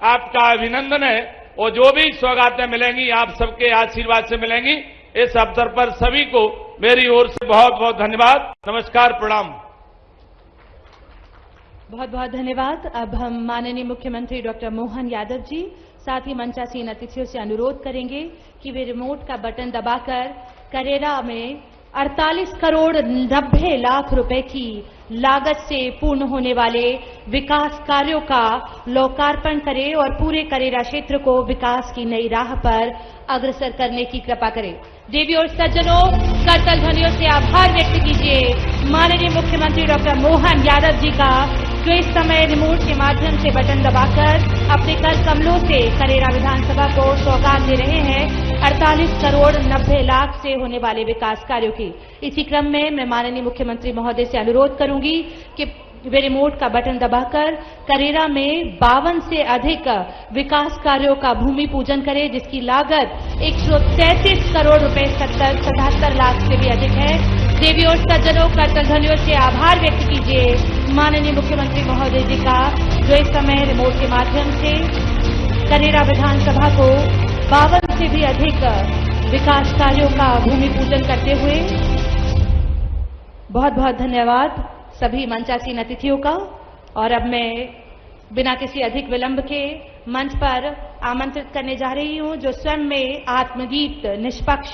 आपका अभिनंदन है। और जो भी सौगातें मिलेंगी आप सबके आशीर्वाद से मिलेंगी। इस अवसर पर सभी को मेरी ओर से बहुत बहुत धन्यवाद। नमस्कार, प्रणाम। बहुत बहुत धन्यवाद। अब हम माननीय मुख्यमंत्री डॉक्टर मोहन यादव जी, साथ ही मंचासीन अतिथियों से अनुरोध करेंगे कि वे रिमोट का बटन दबाकर करेरा में 48 करोड़ 90 लाख रुपए की लागत से पूर्ण होने वाले विकास कार्यों का लोकार्पण करें और पूरे करेरा क्षेत्र को विकास की नई राह पर अग्रसर करने की कृपा करें। देवी और सज्जनों, करतल ध्वनियों से आभार व्यक्त कीजिए माननीय मुख्यमंत्री डॉक्टर मोहन यादव जी का, जो इस समय रिमोट के माध्यम से बटन दबाकर अपने कर कमलों से करेरा विधानसभा को सौगात दे रहे हैं 48 करोड़ 90 लाख से होने वाले विकास कार्यों की। इसी क्रम में मैं माननीय मुख्यमंत्री महोदय से अनुरोध करूंगी कि वे रिमोट का बटन दबाकर करेरा में 52 से अधिक विकास कार्यों का भूमि पूजन करें, जिसकी लागत 133 करोड़ रुपए 77 लाख से भी अधिक है। देवी और सज्जनों, करतल ध्वनियों से आभार व्यक्त कीजिए माननीय मुख्यमंत्री महोदय जी का, जो इस समय रिमोट के माध्यम से करेरा विधानसभा को 52 से भी अधिक विकास कार्यों का भूमि पूजन करते हुए। बहुत बहुत धन्यवाद सभी मंचासीन अतिथियों का। और अब मैं बिना किसी अधिक विलंब के मंच पर आमंत्रित करने जा रही हूं, जो स्वयं में आत्मदीप्त, निष्पक्ष,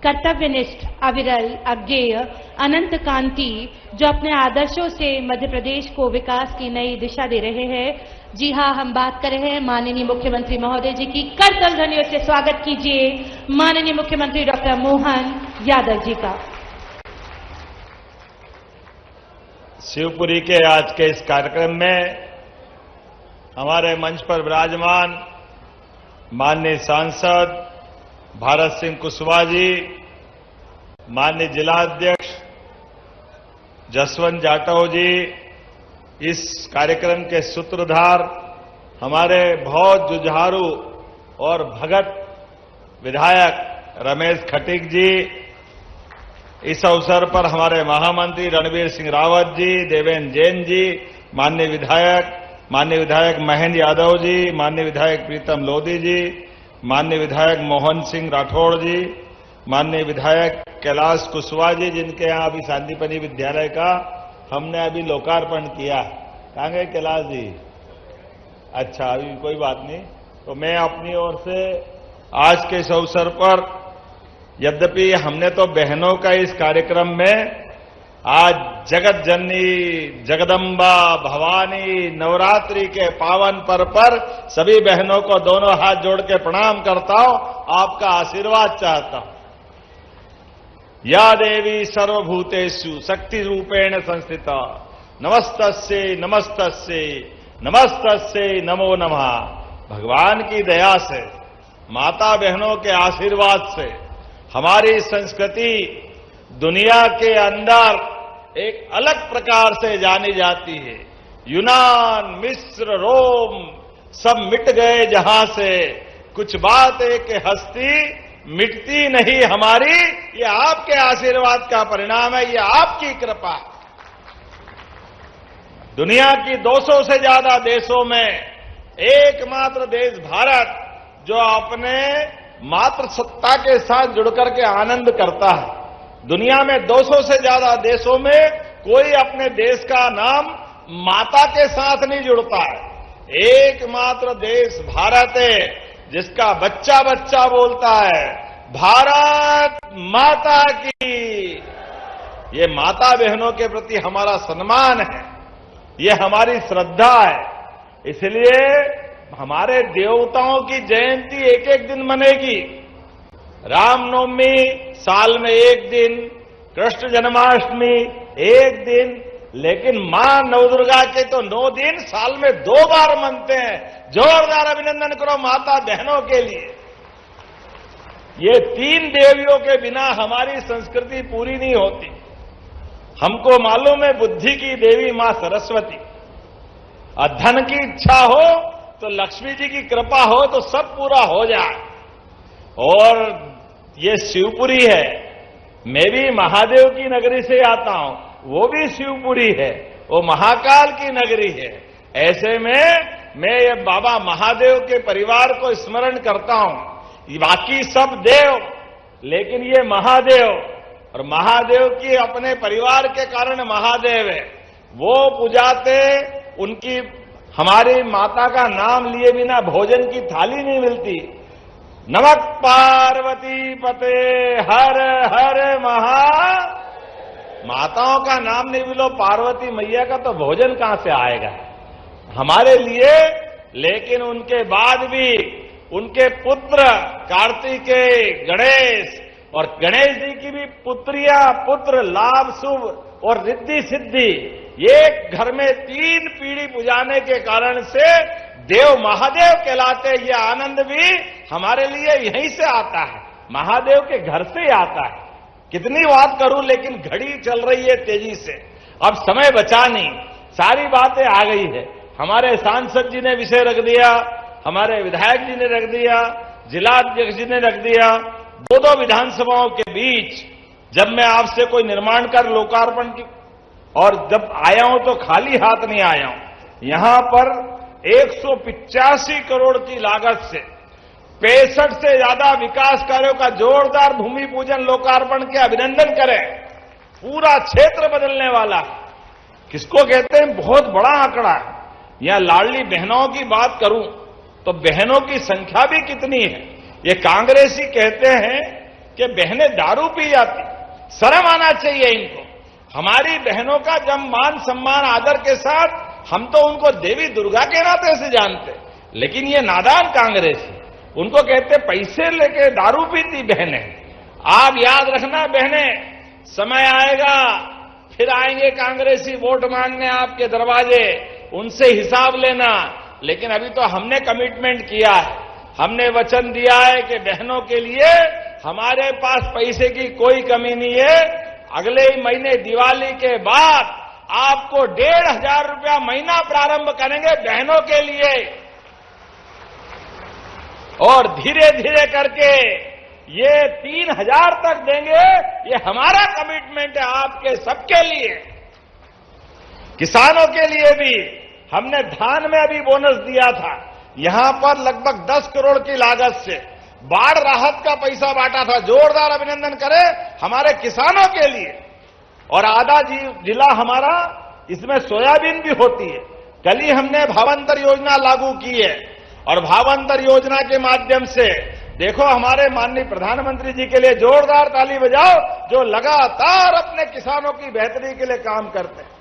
कर्तव्यनिष्ठ, अविरल, अज्ञेय, अनंत कांति, जो अपने आदर्शों से मध्य प्रदेश को विकास की नई दिशा दे रहे हैं। जी हां, हम बात कर रहे हैं माननीय मुख्यमंत्री महोदय जी की। करतल ध्वनियों से स्वागत कीजिए माननीय मुख्यमंत्री डॉक्टर मोहन यादव जी का। शिवपुरी के आज के इस कार्यक्रम में हमारे मंच पर विराजमान माननीय सांसद भारत सिंह कुशवाहा जी, माननीय जिलाध्यक्ष जसवंत जाटव जी, इस कार्यक्रम के सूत्रधार हमारे बहुत जुझारू और भगत विधायक रमेश खटीक जी, इस अवसर पर हमारे महामंत्री रणवीर सिंह रावत जी, देवेंद्र जैन जी, माननीय विधायक महेंद्र यादव जी, माननीय विधायक प्रीतम लोधी जी, माननीय विधायक मोहन सिंह राठौड़ जी, माननीय विधायक कैलाश कुशवाहा जी, जिनके यहाँ अभी शांतिपनी विद्यालय का हमने अभी लोकार्पण किया। कहाँ गए कैलाश जी? अच्छा, अभी कोई बात नहीं। तो मैं अपनी ओर से आज के इस अवसर पर, यद्यपि हमने तो बहनों का इस कार्यक्रम में आज जगत जननी जगदम्बा भवानी नवरात्रि के पावन पर्व पर सभी बहनों को दोनों हाथ जोड़ के प्रणाम करता हूं, आपका आशीर्वाद चाहता हूं। या देवी सर्वभूतेषु शक्ति रूपेण संस्थिता नमस्तस्यै नमस्तस्यै नमस्तस्यै नमो नमः। भगवान की दया से, माता बहनों के आशीर्वाद से हमारी संस्कृति दुनिया के अंदर एक अलग प्रकार से जानी जाती है। यूनान, मिस्र, रोम सब मिट गए जहां से, कुछ बात है कि हस्ती मिटती नहीं हमारी। ये आपके आशीर्वाद का परिणाम है, ये आपकी कृपा है। दुनिया की 200 से ज्यादा देशों में एकमात्र देश भारत जो अपने मात्र सत्ता के साथ जुड़कर के आनंद करता है। दुनिया में 200 से ज्यादा देशों में कोई अपने देश का नाम माता के साथ नहीं जुड़ता है। एकमात्र देश भारत है, जिसका बच्चा बच्चा बोलता है भारत माता की। ये माता बहनों के प्रति हमारा सम्मान है, ये हमारी श्रद्धा है। इसलिए हमारे देवताओं की जयंती एक एक दिन मनेगी। रामनवमी साल में एक दिन, कृष्ण जन्माष्टमी एक दिन, लेकिन मां नवदुर्गा के तो 9 दिन साल में 2 बार मनते हैं। जोरदार अभिनंदन करो माता बहनों के लिए। ये 3 देवियों के बिना हमारी संस्कृति पूरी नहीं होती। हमको मालूम है बुद्धि की देवी मां सरस्वती, और धन की इच्छा हो तो लक्ष्मी जी की कृपा हो तो सब पूरा हो जाए। और ये शिवपुरी है, मैं भी महादेव की नगरी से आता हूं, वो भी शिवपुरी है, वो महाकाल की नगरी है। ऐसे में मैं ये बाबा महादेव के परिवार को स्मरण करता हूं। बाकी सब देव, लेकिन ये महादेव, और महादेव की अपने परिवार के कारण महादेव है। वो पूजाते, उनकी हमारी माता का नाम लिए बिना भोजन की थाली नहीं मिलती। नमः पार्वती पते हर हर माताओं का नाम नहीं मिलो पार्वती मैया का तो भोजन कहां से आएगा हमारे लिए। लेकिन उनके बाद भी उनके पुत्र कार्तिकेय, गणेश, और गणेश जी की भी पुत्र लाभ शुभ और रिद्धि सिद्धि, एक घर में 3 पीढ़ी पुजाने के कारण से देव महादेव कहलाते। ये आनंद भी हमारे लिए यहीं से आता है, महादेव के घर से आता है। कितनी बात करूं, लेकिन घड़ी चल रही है तेजी से, अब समय बचा नहीं, सारी बातें आ गई है। हमारे सांसद जी ने विषय रख दिया, हमारे विधायक जी ने रख दिया, जिला अध्यक्ष जी ने रख दिया। 2 विधानसभाओं के बीच जब मैं आपसे कोई निर्माण कर लोकार्पण की, और जब आया हूं तो खाली हाथ नहीं आया हूं। यहां पर 185 करोड़ की लागत से 65 से ज्यादा विकास कार्यों का जोरदार भूमि पूजन लोकार्पण के अभिनंदन करें। पूरा क्षेत्र बदलने वाला है। किसको कहते हैं बहुत बड़ा आंकड़ा है। यहां लाडली बहनों की बात करूं तो बहनों की संख्या भी कितनी है। ये कांग्रेसी कहते हैं कि बहनें दारू पी जाती, शर्म आना चाहिए इनको। हमारी बहनों का जब मान सम्मान आदर के साथ, हम तो उनको देवी दुर्गा के नाते से जानते, लेकिन ये नादान कांग्रेसी उनको कहते पैसे लेके दारू पीती बहनें। आप याद रखना बहनें, समय आएगा फिर आएंगे कांग्रेसी वोट मांगने आपके दरवाजे, उनसे हिसाब लेना। लेकिन अभी तो हमने कमिटमेंट किया है, हमने वचन दिया है कि बहनों के लिए हमारे पास पैसे की कोई कमी नहीं है। अगले ही महीने दिवाली के बाद आपको 1,500 रुपया महीना प्रारंभ करेंगे बहनों के लिए, और धीरे धीरे करके ये 3,000 तक देंगे। ये हमारा कमिटमेंट है आपके सबके लिए। किसानों के लिए भी हमने धान में अभी बोनस दिया था, यहां पर लगभग 10 करोड़ की लागत से बाढ़ राहत का पैसा बांटा था। जोरदार अभिनंदन करें हमारे किसानों के लिए। और आधा जिला हमारा इसमें सोयाबीन भी होती है। कल ही हमने भावांतर योजना लागू की है, और भावांतर योजना के माध्यम से देखो हमारे माननीय प्रधानमंत्री जी के लिए जोरदार ताली बजाओ, जो लगातार अपने किसानों की बेहतरी के लिए काम करते हैं।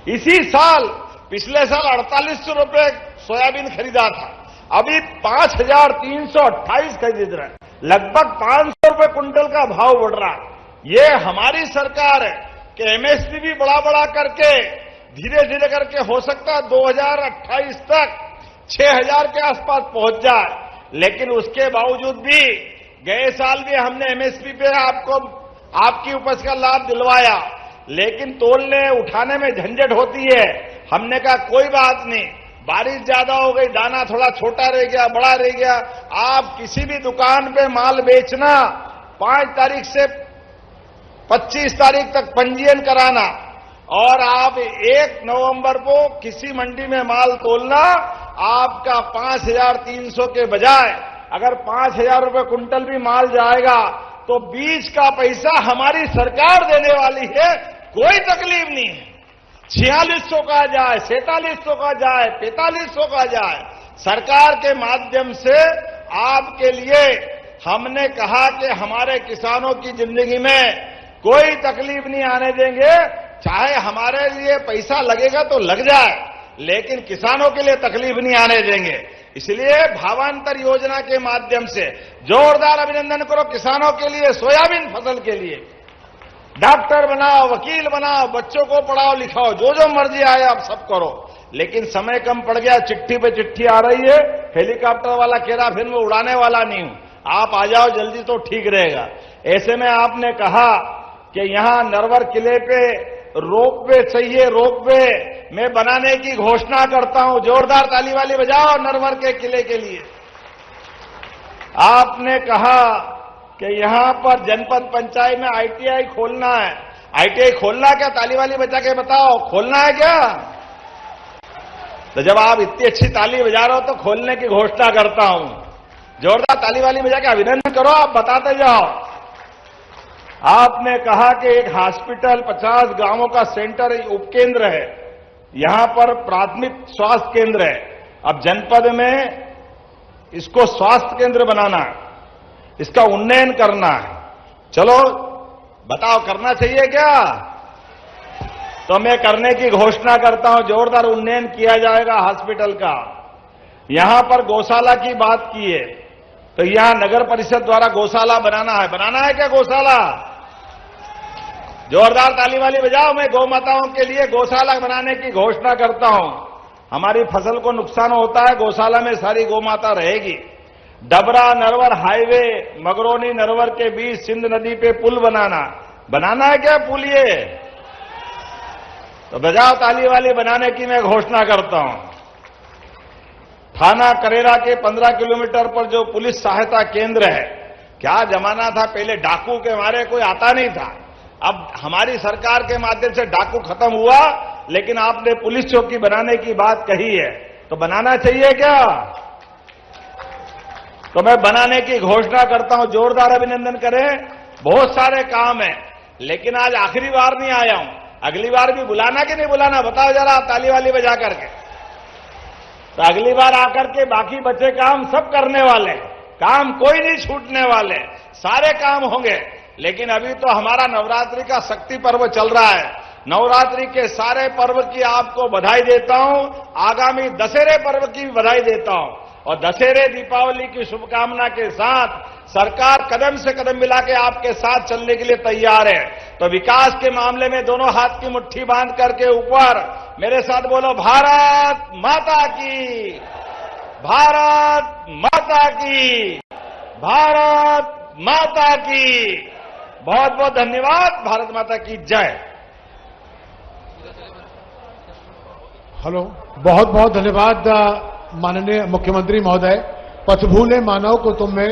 इसी साल, पिछले साल 4800 रुपये सोयाबीन खरीदा था, अभी 5,328 खरीद रहे हैं। लगभग 500 रुपये कुंटल का भाव बढ़ रहा है। ये हमारी सरकार है कि एमएसपी भी बड़ा करके धीरे धीरे करके हो सकता है 2028 तक 6,000 के आसपास पहुंच जाए। लेकिन उसके बावजूद भी गए साल भी हमने एमएसपी पे आपको आपकी उपज का लाभ दिलवाया, लेकिन तोलने उठाने में झंझट होती है। हमने कहा कोई बात नहीं, बारिश ज्यादा हो गई, दाना थोड़ा छोटा रह गया, बड़ा रह गया, आप किसी भी दुकान पे माल बेचना 5 तारीख से 25 तारीख तक पंजीयन कराना, और आप 1 नवंबर को किसी मंडी में माल तोलना। आपका 5,300 के बजाय अगर 5,000 रुपये कुंटल भी माल जाएगा तो बीज का पैसा हमारी सरकार देने वाली है, कोई तकलीफ नहीं है। 4600 का जाए, 4700 का जाए, 4500 का जाए, सरकार के माध्यम से आपके लिए हमने कहा कि हमारे किसानों की जिंदगी में कोई तकलीफ नहीं आने देंगे। चाहे हमारे लिए पैसा लगेगा तो लग जाए, लेकिन किसानों के लिए तकलीफ नहीं आने देंगे। इसलिए भावांतर योजना के माध्यम से जोरदार अभिनंदन करो किसानों के लिए। सोयाबीन फसल के लिए डॉक्टर बनाओ, वकील बनाओ, बच्चों को पढ़ाओ लिखाओ, जो मर्जी आए आप सब करो। लेकिन समय कम पड़ गया, चिट्ठी पे चिट्ठी आ रही है। हेलीकॉप्टर वाला कह रहा फिर मैं उड़ाने वाला नहीं हूं, आप आ जाओ जल्दी तो ठीक रहेगा। ऐसे में आपने कहा कि यहां नरवर किले पे रोपवे चाहिए, रोपवे मैं बनाने की घोषणा करता हूं। जोरदार ताली वाली बजाओ नरवर के किले के लिए। आपने कहा कि यहां पर जनपद पंचायत में आईटीआई खोलना है। आईटीआई खोलना है क्या? ताली वाली बजा के बताओ, खोलना है क्या? तो जब आप इतनी अच्छी ताली बजा रहे हो तो खोलने की घोषणा करता हूं। जोरदार ताली वाली बजा के अभिनंदन करो, आप बताते जाओ। आपने कहा कि एक हॉस्पिटल 50 गांवों का सेंटर उपकेंद्र है, यहां पर प्राथमिक स्वास्थ्य केंद्र है। अब जनपद में इसको स्वास्थ्य केंद्र बनाना है, इसका उन्नयन करना है। चलो बताओ, करना चाहिए क्या? तो मैं करने की घोषणा करता हूं, जोरदार उन्नयन किया जाएगा हॉस्पिटल का। यहां पर गौशाला की बात की है, तो यहां नगर परिषद द्वारा गौशाला बनाना है क्या गौशाला? जोरदार ताली वाली बजाओ। मैं गौ माताओं के लिए गौशाला बनाने की घोषणा करता हूं। हमारी फसल को नुकसान होता है, गौशाला में सारी गौ माता रहेगी। डबरा नरवर हाईवे मगरौनी नरवर के बीच सिंध नदी पे पुल बनाना है क्या पुल? ये तो बजाओ ताली वाली बनाने की मैं घोषणा करता हूं। थाना करेरा के 15 किलोमीटर पर जो पुलिस सहायता केंद्र है, क्या जमाना था, पहले डाकू के मारे कोई आता नहीं था। अब हमारी सरकार के माध्यम से डाकू खत्म हुआ, लेकिन आपने पुलिस चौकी बनाने की बात कही है, तो बनाना चाहिए क्या? तो मैं बनाने की घोषणा करता हूं। जोरदार अभिनंदन करें। बहुत सारे काम हैं, लेकिन आज आखिरी बार नहीं आया हूं। अगली बार भी बुलाना कि नहीं बुलाना, बताओ जरा ताली वाली बजा करके। तो अगली बार आकर के बाकी बचे काम सब करने वाले, काम कोई नहीं छूटने वाले, सारे काम होंगे। लेकिन अभी तो हमारा नवरात्रि का शक्ति पर्व चल रहा है। नवरात्रि के सारे पर्व की आपको बधाई देता हूं। आगामी दशहरे पर्व की भी बधाई देता हूं, और दशहरे दीपावली की शुभकामना के साथ सरकार कदम से कदम मिला के आपके साथ चलने के लिए तैयार है। तो विकास के मामले में दोनों हाथ की मुट्ठी बांध करके ऊपर मेरे साथ बोलो, भारत माता की, भारत माता की, भारत माता की। बहुत बहुत धन्यवाद। भारत माता की जय। हेलो, बहुत बहुत धन्यवाद माननीय मुख्यमंत्री महोदय। पथ भूले मानव को तुम में